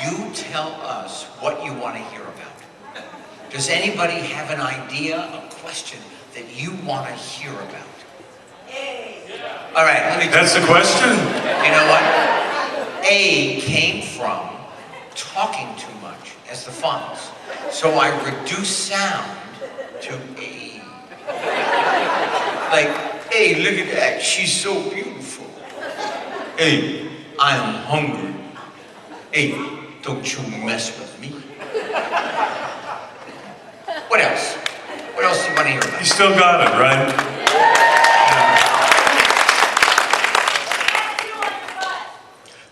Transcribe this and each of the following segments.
you tell us what you want to hear about. Does anybody have an idea, a question that you want to hear about? All right, let me. That's the question? You know what? A came from talking too much, as the Fonz. So I reduced sound to A. Like, hey, look at that, she's so beautiful. Hey, I am hungry. Hey, don't you mess with me. What else? What else do you want to hear about? You still got it, right?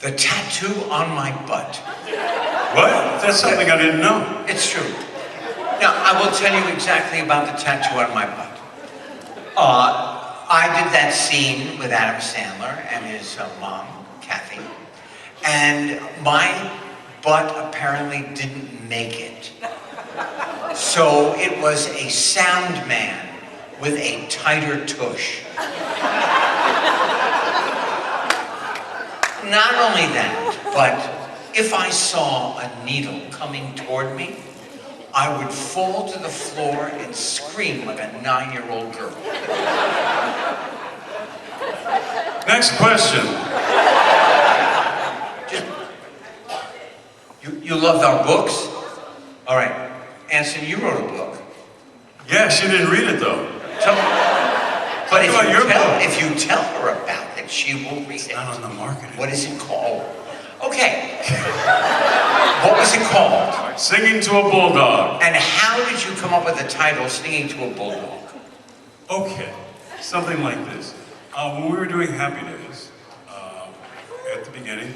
The tattoo on my butt. What? That's something I didn't know. It's true. Now, I will tell you exactly about the tattoo on my butt. I did that scene with Adam Sandler and his mom, Kathy, and my butt apparently didn't make it. So it was a sound man with a tighter tush. Not only that, but if I saw a needle coming toward me, I would fall to the floor and scream like a 9-year-old girl. Next question. You loved our books? All right. Anson, you wrote a book. Yeah, she didn't read it though. But if you tell her about it, she will read it. Not on the marketing. What is it called? Okay. What was it called? Singing to a Bulldog. And how did you come up with the title, Singing to a Bulldog? Okay, something like this. When we were doing Happy Days, at the beginning,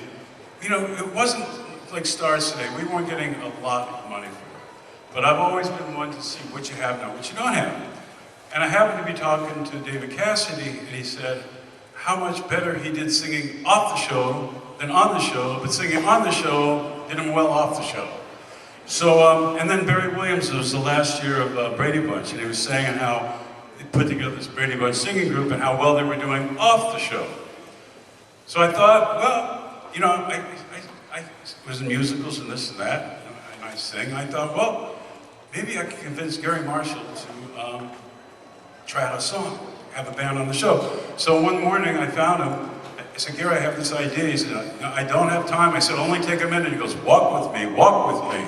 you know, it wasn't like Stars Today. We weren't getting a lot of money for it. But I've always been one to see what you have now, what you don't have. And I happened to be talking to David Cassidy, and he said how much better he did singing off the show than on the show, but singing on the show did him well off the show. So, and then Barry Williams, it was the last year of Brady Bunch, and he was saying how they put together this Brady Bunch singing group and how well they were doing off the show. So I thought, well, you know, I was in musicals and this and that, and I sing. I thought, well, maybe I could convince Gary Marshall to try out a song, have a band on the show. So one morning I found him. I said, Gary, I have this idea. He said, I don't have time. I said, only take a minute. He goes, walk with me, walk with me.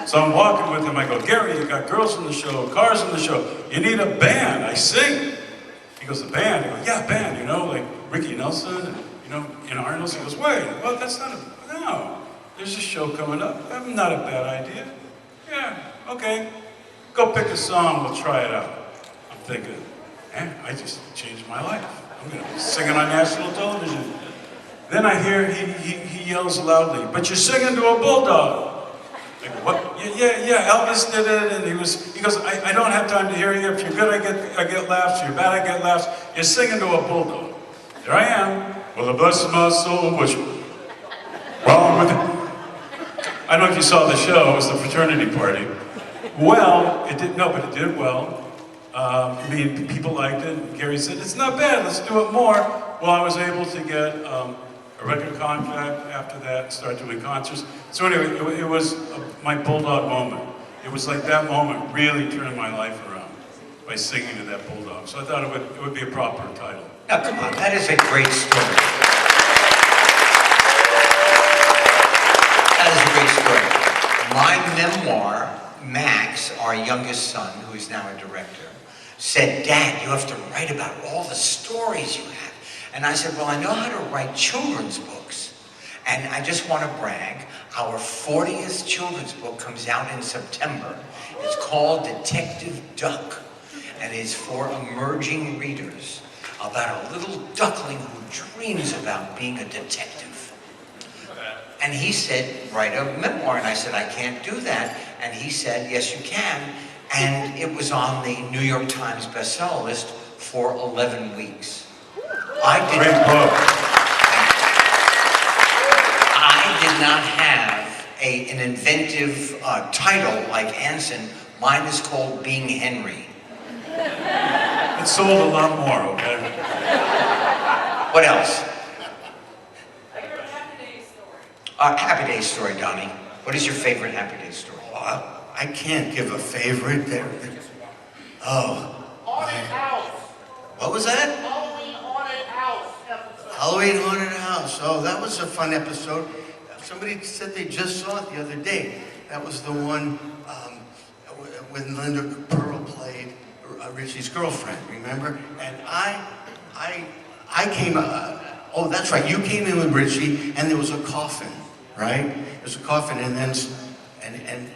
So I'm walking with him. I go, Gary, you got girls in the show, cars in the show. You need a band. I sing. He goes, a band? I go, yeah, band, you know, like Ricky Nelson, and, you know, in Arnold's. He goes, wait, well, that's not no. There's a show coming up. That's not a bad idea. Yeah, okay. Go pick a song, we'll try it out. I'm thinking, man, I just changed my life. I'm gonna be singing on national television. Then I hear he yells loudly, but you're singing to a bulldog. I go, what? Yeah, Elvis did it, and he goes, I don't have time to hear you. If you're good, I get laughs. If you're bad, I get laughs. You're singing to a bulldog. There I am. Well, bless my soul, what's wrong with it? I don't know if you saw the show, it was the fraternity party. Well, it did well. I mean, people liked it. Gary said, it's not bad, let's do it more. Well, I was able to get a record contract after that, start doing concerts. So anyway, it was my bulldog moment. It was like that moment really turned my life around by singing to that bulldog. So I thought it would be a proper title. Now, come on, that is a great story. That is a great story. My memoir, Max, our youngest son, who is now a director, said, Dad, you have to write about all the stories you have. And I said, well, I know how to write children's books. And I just want to brag, our 40th children's book comes out in September. It's called Detective Duck, and it's for emerging readers about a little duckling who dreams about being a detective. And he said, write a memoir. And I said, I can't do that. And he said, yes, you can. And it was on the New York Times bestseller list for 11 weeks. I did not have an inventive title like Anson. Mine is called Being Henry. It sold a lot more, okay? What else? Happy Days story, Donnie. What is your favorite Happy Days story? I can't give a favorite. Oh. Haunted house. What was that? Halloween haunted house episode. Halloween Haunted House. Oh, that was a fun episode. Somebody said they just saw it the other day. That was the one when Linda Pearl played Richie's girlfriend, remember? And I came, oh, that's right, you came in with Richie, and there was a coffin, right? There was a coffin, and then, and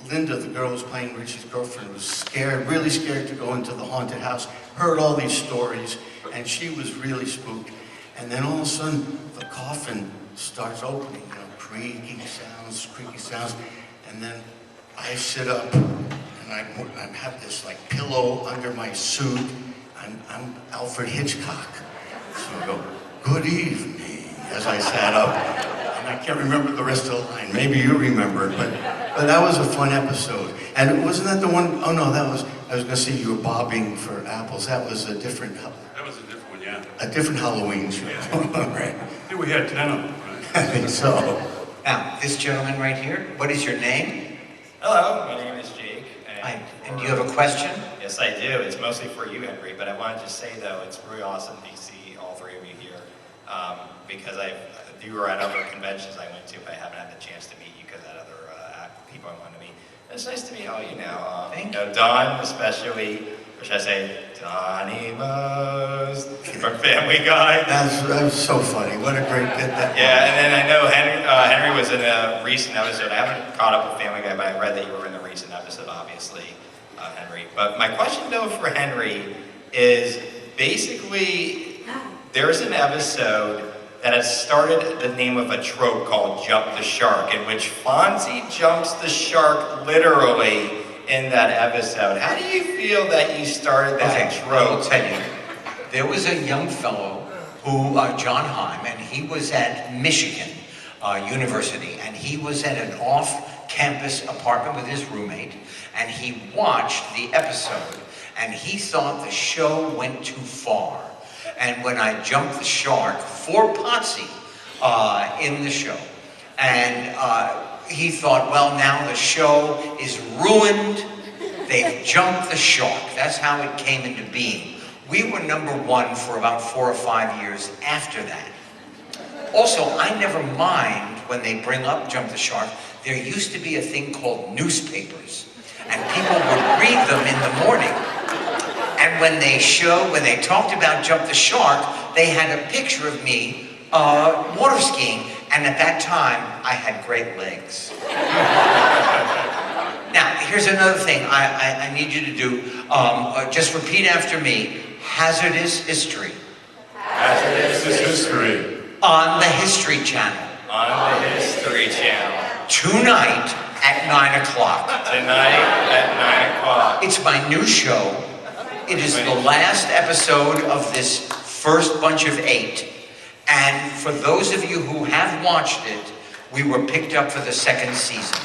Linda, the girl who was playing Richie's girlfriend, was scared, really scared to go into the haunted house, heard all these stories, and she was really spooked. And then all of a sudden, the coffin starts opening, you know, creaky sounds, and then I sit up, and I have this like pillow under my suit. I'm Alfred Hitchcock. So I go, "Good evening," as I sat up, and I can't remember the rest of the line. Maybe you remember it, but that was a fun episode. And wasn't that the one? Oh no, that was. I was going to say you were bobbing for apples. That was a different. That was a different one, yeah. A different Halloween show. Right. I think we had 10 of them, right? I think so. Now, this gentleman right here, what is your name? Hello, my name is Jake. And do you have a question? Yes, I do. It's mostly for you, Henry, but I wanted to say, though, it's really awesome to see all three of you here, because you were at other conventions I went to, but I haven't had the chance to meet you because I had other people I wanted to meet. It's nice to meet all you now. Thank you know, Don, especially, or should I say, Donnie Mose from Family Guy. That was so funny. What a great bit that was. Yeah, and then I know Henry was in a recent episode. I haven't caught up with Family Guy, but I read that you were in the recent episode, obviously, Henry. But my question, though, for Henry is basically there's an episode that has started the name of a trope called Jump the Shark, in which Fonzie jumps the shark literally in that episode. How do you feel that you started that Okay, I trope? will tell you. There was a young fellow who, John Heim, and he was at Michigan University, and he was at an off-campus apartment with his roommate, and he watched the episode, and he thought the show went too far. And when I jumped the shark for Potsy in the show, and he thought, well, now the show is ruined. They've jumped the shark. That's how it came into being. We were #1 for about 4 or 5 years after that. Also, I never mind when they bring up Jump the Shark. There used to be a thing called newspapers, and people would read them in the morning. And when they talked about Jump the Shark, they had a picture of me water skiing, and at that time, I had great legs. Now, here's another thing I need you to do. Just repeat after me. Hazardous history. Hazardous History. On the History Channel. On the History Channel. Tonight at 9 o'clock. Tonight at 9 o'clock. It's my new show. It is the last episode of this first bunch of 8. And for those of you who have watched it, we were picked up for the 2nd season.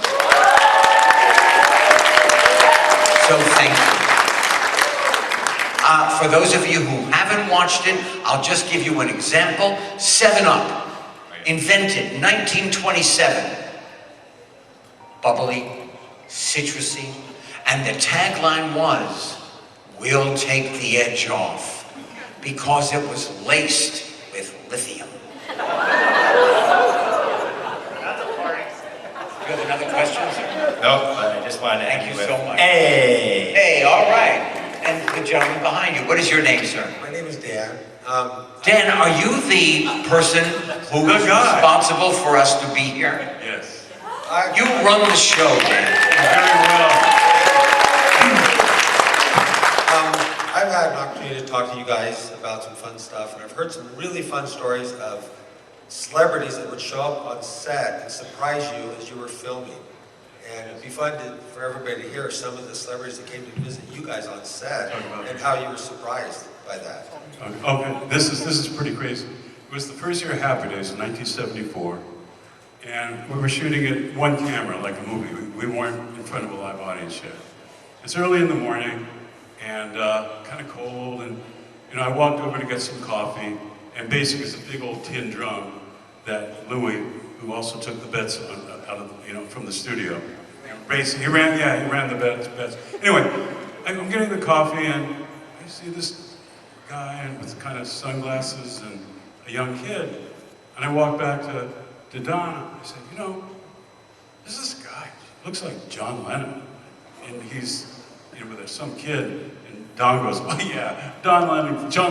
So thank you. For those of you who haven't watched it, I'll just give you an example. 7-Up, invented 1927. Bubbly, citrusy, and the tagline was, "We'll take the edge off," because it was laced with lithium. You have another question, sir? Nope, but I just wanted to Thank end you with, so much. Hey! Hey, all right. And the gentleman behind you, what is your name, sir? My name is Dan. Dan, are you the person who is Good guy. responsible for us to be here? Yes. You run the show, Dan. Very well. I've had an opportunity to talk to you guys about some fun stuff, and I've heard some really fun stories of celebrities that would show up on set and surprise you as you were filming. And it'd be fun for everybody to hear some of the celebrities that came to visit you guys on set and how you were surprised by that. Okay, this is pretty crazy. It was the first year of Happy Days in 1974, and we were shooting it one camera, like a movie. We weren't in front of a live audience yet. It's early in the morning, and kind of cold, and I walked over to get some coffee, and basically it's a big old tin drum that Louis who also took the bets out of, from the studio. He ran the bets. Anyway, I'm getting the coffee and I see this guy with kind of sunglasses and a young kid. And I walk back to Don. I said, there's this guy. He looks like John Lennon. And he's, with some kid. And Don goes, oh yeah, John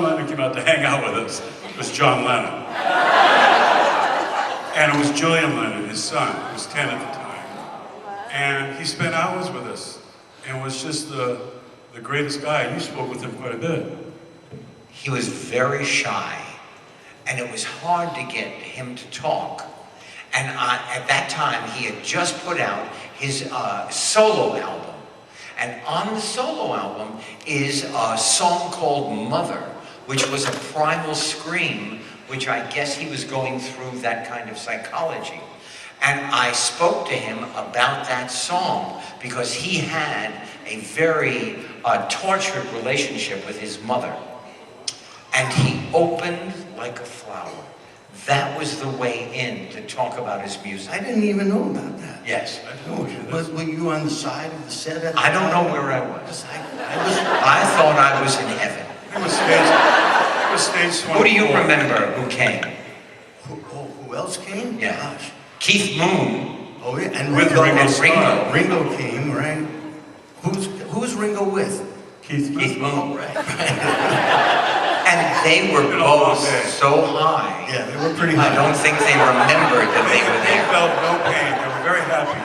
Lennon came out to hang out with us. It was John Lennon. And it was Julian Lennon, his son, who was 10 at the time. And he spent hours with us and was just the greatest guy. You spoke with him quite a bit. He was very shy, and it was hard to get him to talk. And at that time, he had just put out his solo album. And on the solo album is a song called Mother, which was a primal scream, which I guess he was going through that kind of psychology. And I spoke to him about that song because he had a very tortured relationship with his mother. And he opened like a flower. That was the way in to talk about his music. I didn't even know about that. Yes. Were you on the side of the set at the I don't time? know where I was. I I thought I was in heaven. It was stage 24. Who do you remember who came? who else came? Yeah. Gosh. Keith Moon. Oh yeah, and With Ringo. Ringo And Starr. Ringo came, right? Who's Ringo with? Keith Keith Moon. Moon. Oh, right. And they were Been a long both day. so high. Yeah, they were pretty I high. don't think they remembered that they were They there. felt no pain. They were very happy.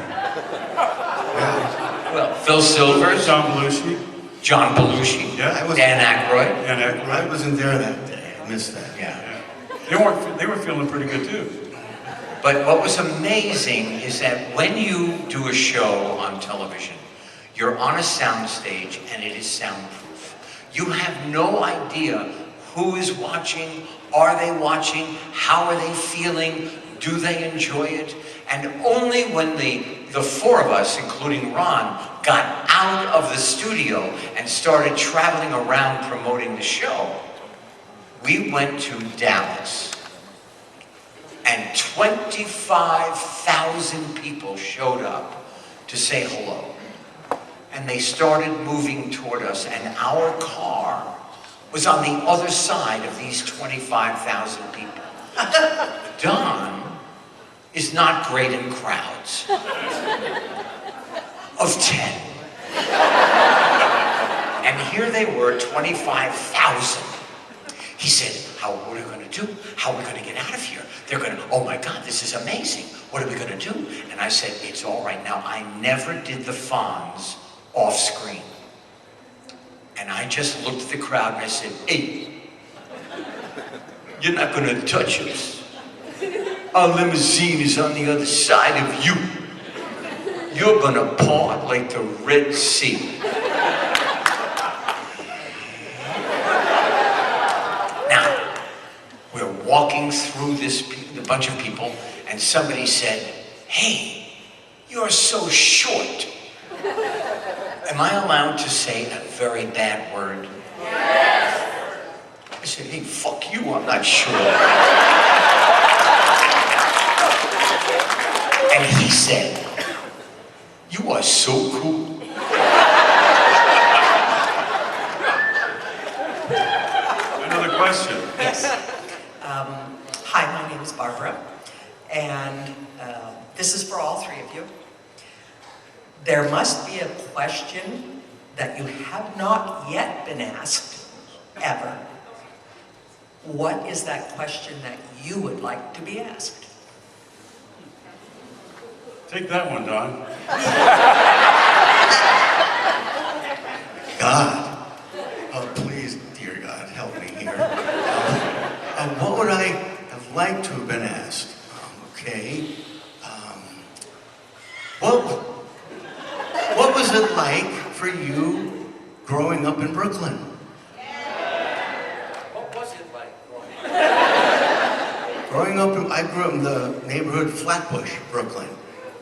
Well, Phil Silvers, John Belushi. John Belushi, Yeah. I was- Dan Aykroyd. And I wasn't there that day. I missed that. Yeah. They were feeling pretty good too. But what was amazing is that when you do a show on television, you're on a soundstage and it is soundproof. You have no idea who is watching, are they watching, how are they feeling, do they enjoy it? And only when the four of us, including Ron, got out of the studio and started traveling around promoting the show, we went to Dallas. And 25,000 people showed up to say hello. And they started moving toward us, and our car was on the other side of these 25,000 people. Don is not great in crowds of 10. And here they were, 25,000. He said, what are we going to do? How are we going to get out of here? They're going to, oh my God, this is amazing. What are we going to do? And I said, it's all right. Now, I never did the Fonz off screen. And I just looked at the crowd and I said, hey, you're not going to touch us. Our limousine is on the other side of you. You're going to part like the Red Sea. Walking through the bunch of people, and somebody said, hey, you're so short. Am I allowed to say a very bad word? Yes. I said, hey, fuck you, I'm not sure. And he said, you are so cool. Another question. Yes. Hi, my name is Barbara, and this is for all three of you. There must be a question that you have not yet been asked, ever. What is that question that you would like to be asked? Take that one, Don. God. Oh, please, dear God, help me here. What would I have liked to have been asked? Okay. What was it like for you growing up in Brooklyn? What was it like? I grew up in the neighborhood Flatbush, Brooklyn.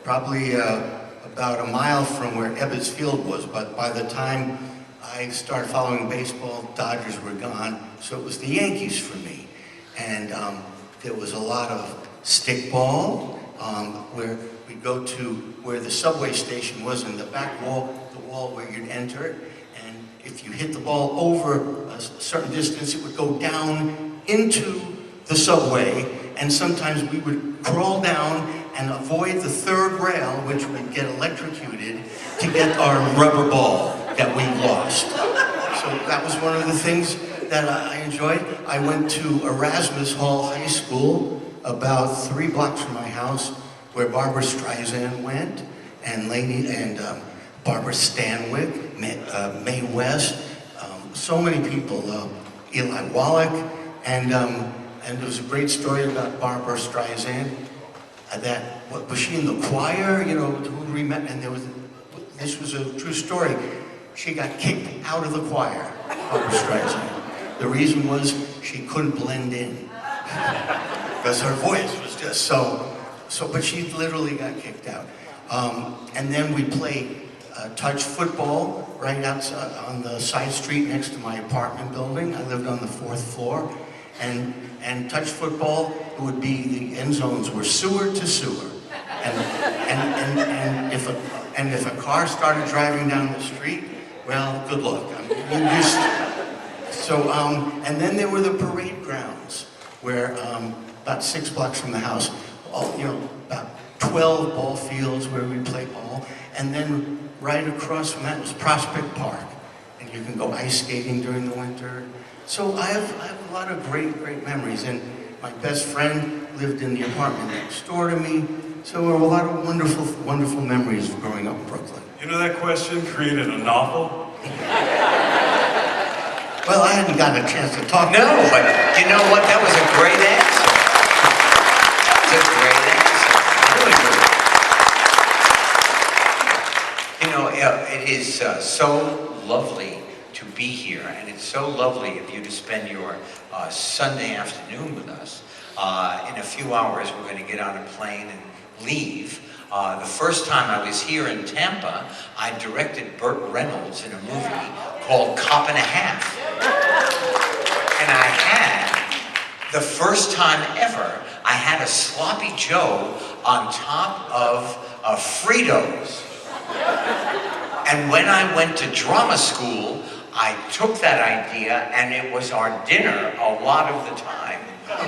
Probably about a mile from where Ebbets Field was, but by the time I started following baseball, Dodgers were gone, so it was the Yankees for me. And there was a lot of stickball, where we go to where the subway station was in the back wall, the wall where you'd enter it. And if you hit the ball over a certain distance, it would go down into the subway. And sometimes we would crawl down and avoid the third rail, which would get electrocuted, to get our rubber ball that we lost. So that was one of the things that I enjoyed. I went to Erasmus Hall High School, about 3 blocks from my house, where Barbara Streisand went, and Barbara Stanwyck, Mae West, so many people, Eli Wallach, and there was a great story about Barbara Streisand. Was she in the choir? You know, who remember? And this was a true story. She got kicked out of the choir, Barbara Streisand. The reason was she couldn't blend in because her voice was just so. But she literally got kicked out. And then we played touch football right outside on the side street next to my apartment building. I lived on the 4th floor, and touch football, it would be the end zones were sewer to sewer, and if a car started driving down the street, well, good luck. I mean, and then there were the parade grounds where about 6 blocks from the house, about 12 ball fields where we play ball, and then right across from that was Prospect Park, and you can go ice skating during the winter. So I have a lot of great memories, and my best friend lived in the apartment next door to me. So there were a lot of wonderful memories of growing up in Brooklyn. You know, that question created a novel? Well, I hadn't gotten a chance to talk. No, but you know what? That was a great answer. That was a great answer. Really good. You know, it is so lovely to be here, and it's so lovely of you to spend your Sunday afternoon with us. In a few hours, we're going to get on a plane and leave. The first time I was here in Tampa, I directed Burt Reynolds in a movie called Cop and a Half. And I had, the first time ever, I had a Sloppy Joe on top of Fritos. And when I went to drama school, I took that idea, and it was our dinner a lot of the time.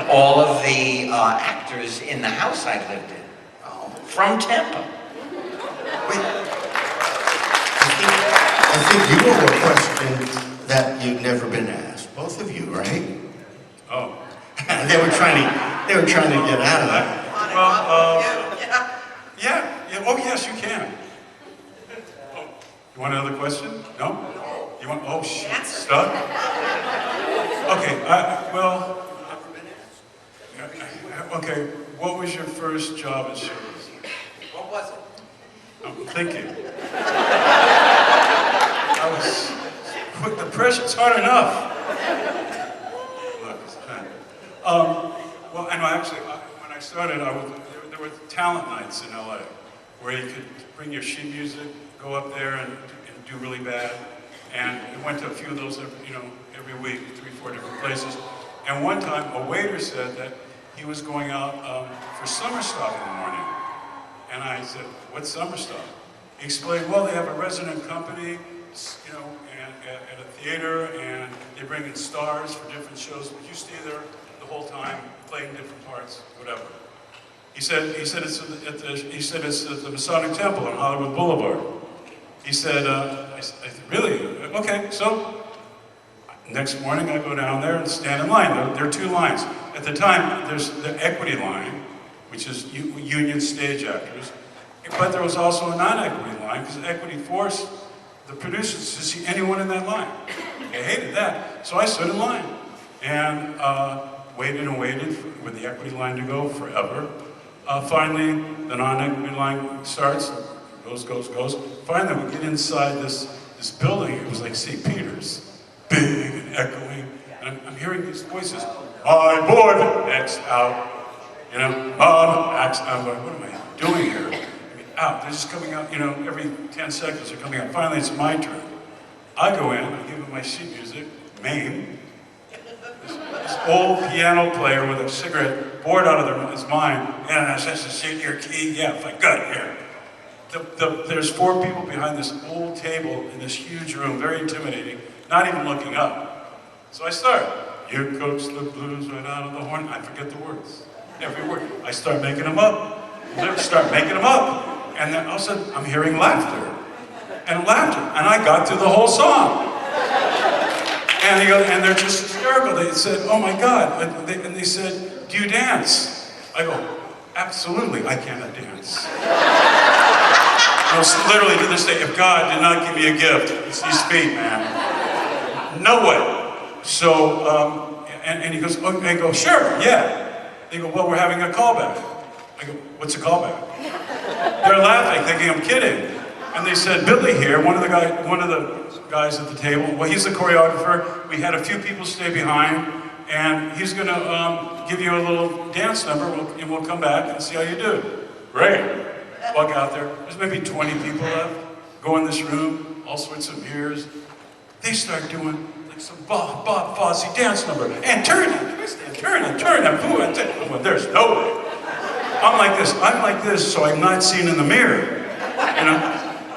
All of the actors in the house I lived in, from Tampa. Wait, I think you have a question that you've never been asked. Both of you, right? Oh. They were trying to get out of that. Well, yeah. Oh, yes, you can. Oh, you want another question? No? You want, oh, shit, stuck? Okay, okay, what was your first job in shows? What was it? I'm thinking. Quick, the pressure's hard enough. Look, it's time. Well, I know, actually, when I started, there were talent nights in LA where you could bring your sheet music, go up there and do really bad. And I went to a few of those, every week, 3 or 4 different places. And one time, a waiter said that he was going out for summer stop in the morning. And I said, what's summer stop? He explained, well, they have a resident company, at a theater, and they bring in stars for different shows, but you stay there the whole time, playing different parts, whatever. He said it's at the Masonic Temple on Hollywood Boulevard. He said, I said, really? Okay, so next morning I go down there and stand in line. There are 2 lines. At the time, there's the equity line, which is union stage actors, but there was also a non-equity line, because equity forced the producers to see anyone in that line. They hated that, so I stood in line and waited and waited for the equity line to go forever. Finally, the non-equity line starts, goes. Finally, we get inside this building. It was like St. Peter's, big and echoing. And I'm hearing these voices. My board, X out. Mom, X out. I'm like, what am I doing here? I mean, out. They're just coming out, every 10 seconds they're coming out. Finally, it's my turn. I go in, I give them my sheet music, MAME. This old piano player with a cigarette bored out of his mind, and I says, "Is it your key?" "Yeah." Like, "Good, here." There's 4 people behind this old table in this huge room, very intimidating, not even looking up. So I start, "You coax the blues right out of the horn." I forget the words, every word. I start making them up, and then all of a sudden I'm hearing laughter, and I got through the whole song. And they're just hysterical. They said, "Oh my God," and they said, "Do you dance?" I go, "Absolutely, I cannot dance." No, literally to this day, if God did not give me a gift, it's these feet, man. No way. So, and he goes, "Oh," I go, "Sure, yeah." They go, "Well, we're having a callback." I go, "What's a callback?" They're laughing, thinking I'm kidding. And they said, "Billy here, one of the guys at the table, well, he's the choreographer. We had a few people stay behind, and he's gonna give you a little dance number, and we'll come back and see how you do." Great. Walk out there. There's maybe 20 people left. Go in this room, all sorts of mirrors. They start doing like some Bob Fosse dance number. And turn and twist and turn and boo and turn. Well, there's no way. I'm like this, so I'm not seen in the mirror. You know?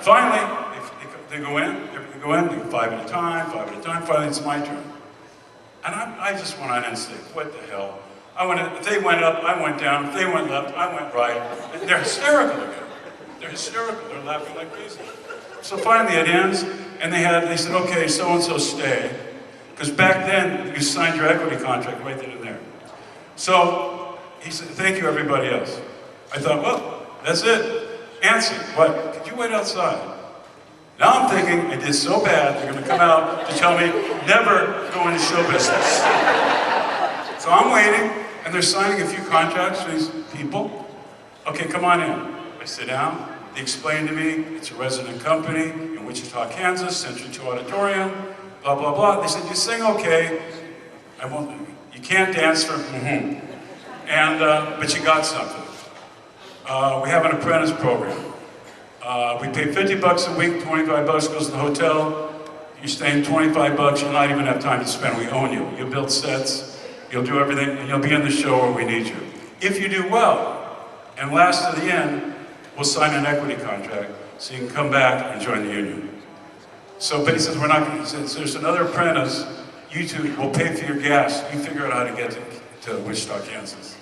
Finally, they go in, they go 5 at a time, finally it's my turn. And I just went on instinct, what the hell? If they went up, I went down. If they went left, I went right. And they're hysterical again. They're hysterical, they're laughing like crazy. So finally it ends, and they said, "Okay, so-and-so stay." Because back then, you signed your equity contract right then and there. So he said, "Thank you, everybody else." I thought, well, that's it. Answer, what? "Could you wait outside?" Now I'm thinking, I did so bad, they're gonna come out to tell me, never go into show business. So I'm waiting, and they're signing a few contracts for these people. "Okay, come on in." I sit down, they explain to me, it's a resident company in Wichita, Kansas, Century 2 Auditorium, blah, blah, blah. They said, "You sing okay, you can't dance for, but you got something. We have an apprentice program. We pay $50 a week, $25 goes to the hotel. You're staying $25, you'll not even have time to spend. We own you. You'll build sets, you'll do everything, and you'll be in the show where we need you. If you do well and last to the end, we'll sign an equity contract so you can come back and join the union." So, but he says, "We're not going to," he says, "There's another apprentice, you two will pay for your gas. You figure out how to get to Wichita, Kansas."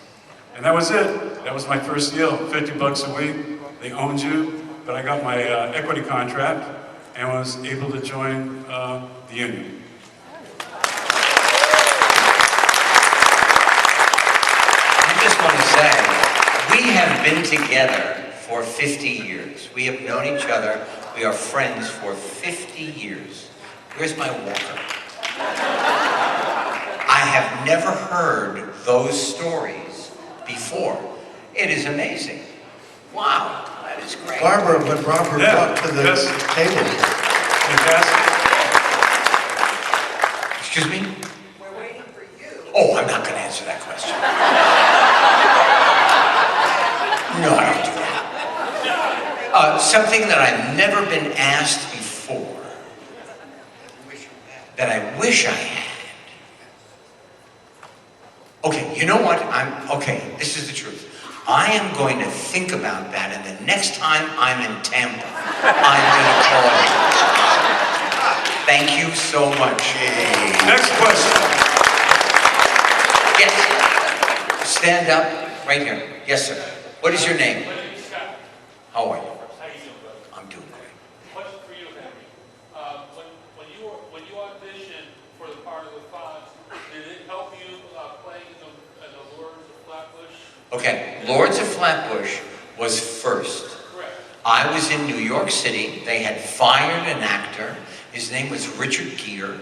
And that was it. That was my first deal, $50 a week. They owned you, but I got my equity contract and was able to join the union. I just want to say, we have been together for 50 years. We have known each other. We are friends for 50 years. Where's my walker? I have never heard those stories before. It is amazing. Wow, that is great. Barbara, when Robert talked to the table. Fantastic. Excuse me? We're waiting for you. Oh, I'm not going to answer that question. No, I don't do that. Something that I've never been asked before, that I wish I had. Okay, you know what? Okay, this is the truth. I am going to think about that, and the next time I'm in Tampa, I'm going to call you. Thank you so much. Next question. Yes. Stand up right here. Yes, sir. What is your name? My name is Scott. How are you? How you doing, brother? I'm doing great. Question for you, Henry. When you auditioned for the part of the Fonz, did it help you playing in the Lords of Flatbush? Okay, Lords of Flatbush was first. Correct. I was in New York City. They had fired an actor. His name was Richard Gere.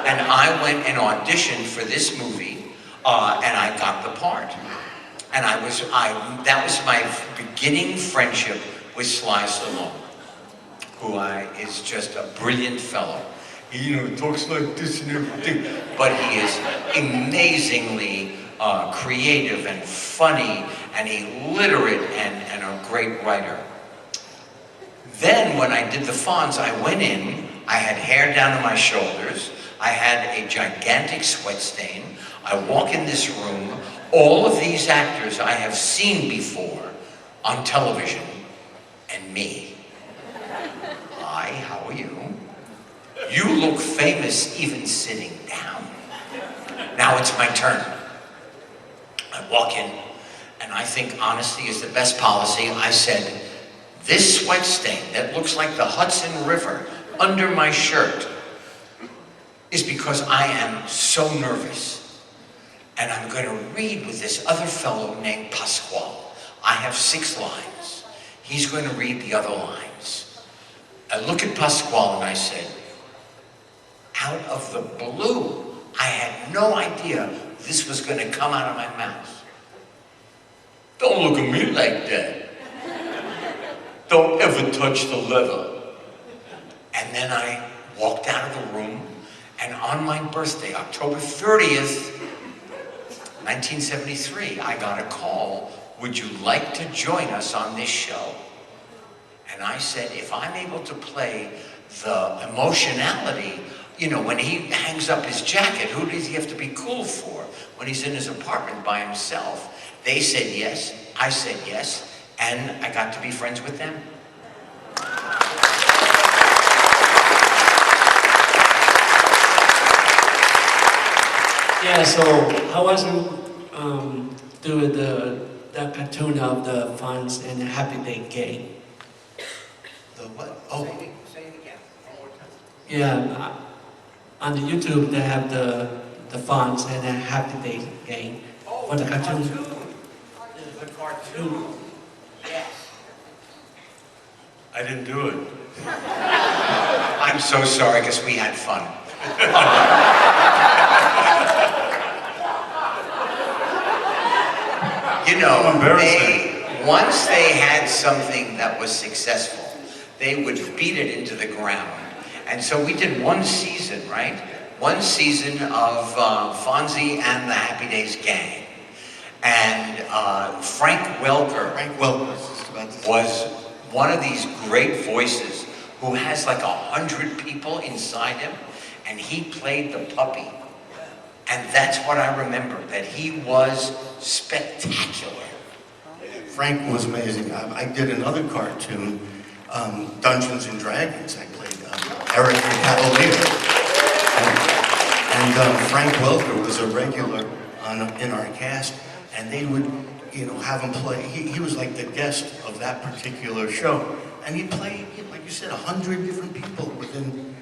And I went and auditioned for this movie, and I got the part. And that was my beginning friendship with Sly Stallone, who is just a brilliant fellow. He, talks like this and everything, but he is amazingly creative and funny, and illiterate and a great writer. Then when I did the Fonz, I went in, I had hair down to my shoulders, I had a gigantic sweat stain. I walk in this room, all of these actors I have seen before on television, and me. Hi, how are you? You look famous even sitting down. Now it's my turn. I walk in, and I think honesty is the best policy. I said, this sweat stain that looks like the Hudson River under my shirt is because I am so nervous. And I'm going to read with this other fellow named Pasquale. I have 6 lines. He's going to read the other lines. I look at Pasquale and I said, out of the blue, I had no idea this was going to come out of my mouth. Don't look at me like that. Don't ever touch the leather. And then I walked out of the room, and on my birthday, October 30th, 1973, I got a call, would you like to join us on this show? And I said, if I'm able to play the emotionality, you know, when he hangs up his jacket, who does he have to be cool for? When he's in his apartment by himself. They said yes, I said yes, and I got to be friends with them. Yeah, so I wasn't doing the cartoon of the Fonz and the Happy Day game. The what? Oh, Say it again, one more time. Yeah, on the YouTube they have the Fonz and the Happy Day game for the cartoon. The cartoon. Yes. I didn't do it. I'm so sorry, because we had fun. You know, once they had something that was successful, they would beat it into the ground. And so we did 1 season, right? 1 season of Fonzie and the Happy Days gang. And Frank Welker was one of these great voices who has like 100 people inside him, and he played the puppy. And that's what I remember, that he was spectacular. Frank was amazing. I did another cartoon, Dungeons and Dragons. I played Eric the Cavalier. And Frank Welker was a regular in our cast, and they would, you know, have him play. He was like the guest of that particular show. And he played, like you said, 100 different people within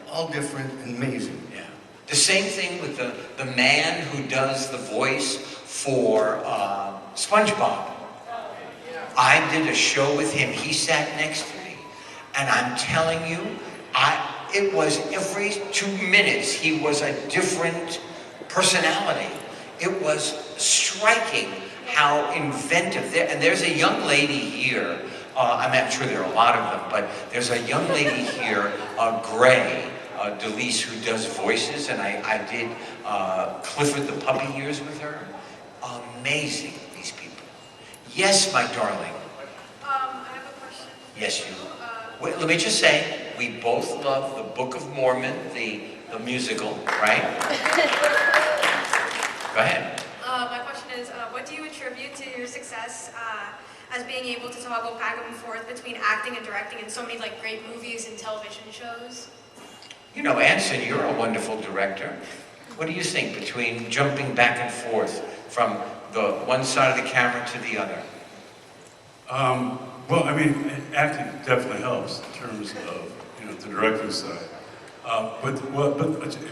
all different and amazing. Yeah. The same thing with the man who does the voice for SpongeBob. I did a show with him. He sat next to me, and I'm telling you, it was every 2 minutes he was a different personality. It was striking how inventive. And there's a young lady here. I'm sure there are a lot of them, but there's a young lady here, Gray. Delise, who does voices, and I did Clifford the Puppy Years with her. Amazing, these people. Yes, my darling. I have a question. Yes, you. Wait, let me just say, we both love the Book of Mormon, the musical, right? Go ahead. My question is, what do you attribute to your success as being able to toggle back and forth between acting and directing in so many like great movies and television shows? You know, Anson, you're a wonderful director. What do you think between jumping back and forth from the one side of the camera to the other? Well, I mean, acting definitely helps in terms of, you know, the directing side. But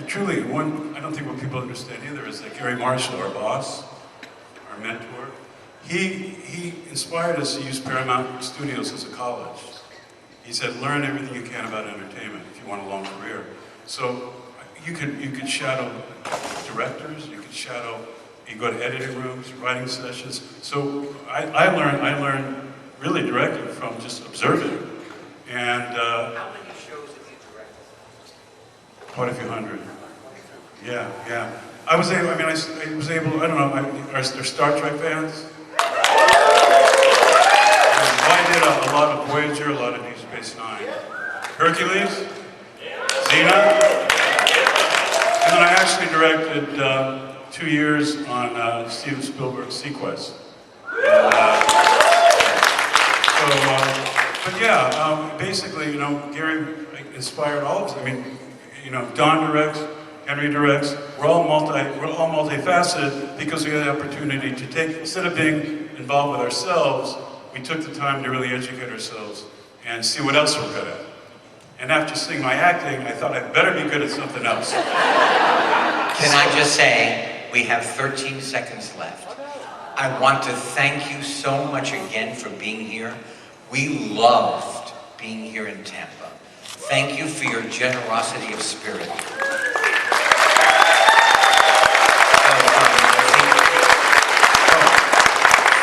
truly, I don't think what people understand either is that Gary Marshall, our boss, our mentor, he inspired us to use Paramount Studios as a college. He said, learn everything you can about entertainment if you want a long career. So you could shadow directors, you go to editing rooms, writing sessions. So I learned really directing from just observing. And How many shows have you directed? quite a few hundred. Yeah. I was able, I don't know, are there Star Trek fans? I did a lot of Voyager, a lot of Deep Space Nine. Hercules? Xena? I actually directed 2 years on Steven Spielberg's Sequest. But yeah, basically, you know, Gary inspired all of us. I mean, you know, Don directs, Henry directs. We're all multifaceted because we had the opportunity to take, instead of being involved with ourselves, we took the time to really educate ourselves and see what else we're good at. And after seeing my acting, I thought I'd better be good at something else. Can I just say, we have 13 seconds left. I want to thank you so much again for being here. We loved being here in Tampa. Thank you for your generosity of spirit.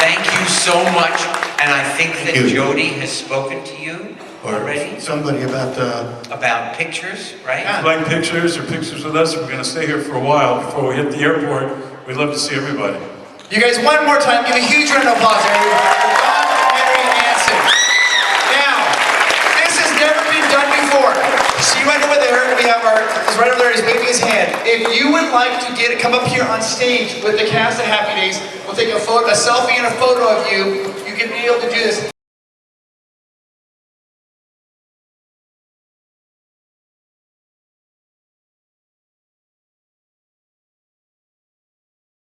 Thank you so much, and I think that Jody has spoken to you already. Somebody About pictures, right? If you like pictures or pictures with us, we're going to stay here for a while before we hit the airport. We'd love to see everybody. You guys, one more time, give a huge round of applause, everybody, for Don, Henry, and Anson. Now, this has never been done before. See right over there, we have he's right over there, he's waving his hand. If you would like to come up here on stage with the cast of Happy Days, we'll take a selfie and a photo of you. You can be able to do this.